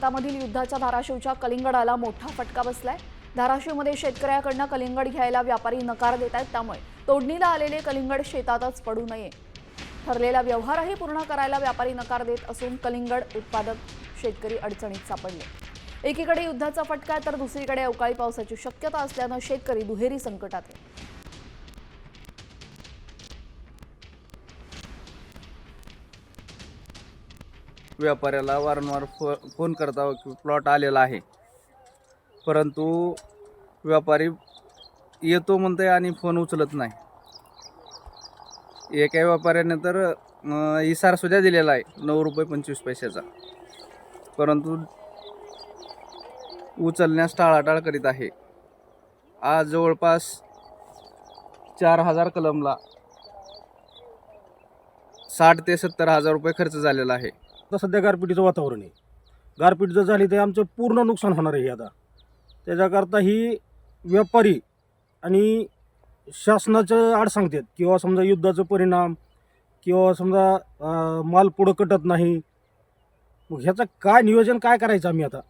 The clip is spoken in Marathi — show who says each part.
Speaker 1: शेतामधील युद्धाच्या धाराशिवच्या कलिंगडाला मोठा फटका बसलाय। धाराशिवमध्ये शेतकऱ्याकडनं कलिंगड घ्यायला व्यापारी नकार देत आहेत, त्यामुळे तोडणीला आलेले कलिंगड शेतातच पडू नये ठरलेला व्यवहारही पूर्ण करायला व्यापारी नकार देत असून कलिंगड उत्पादक शेतकरी अडचणीत सापडले। एकीकडे युद्धाचा फटका तर दुसरीकडे अवकाळी पावसाची शक्यता असल्यानं शेतकरी दुहेरी संकटात आहे।
Speaker 2: व्यापाऱ्याला वारंवार फोन करता की प्लॉट आलेला आहे, परंतु व्यापारी येतो म्हणते आणि फोन उचलत नाही। एका व्यापाऱ्याने तर इसारा सुद्धा दिलेला आहे 9 रुपये 25 पैशाचा, परंतु उचलण्यास टाळाटाळ करीत आहे। आज जवळपास 4000 कलमला 60 ते 70 हजार रुपये खर्च झालेला आहे।
Speaker 3: आता सध्या गारपिटीचं वातावरण आहे। गारपीट जर झाली तर आमचं पूर्ण नुकसान होणार आहे। आता त्याच्याकरता ही व्यापारी आणि शासनाचं आड सांगतात किंवा समजा युद्धाचा परिणाम किंवा समजा माल पुढं कटत नाही, मग ह्याचं काय नियोजन काय करायचं आम्ही आता।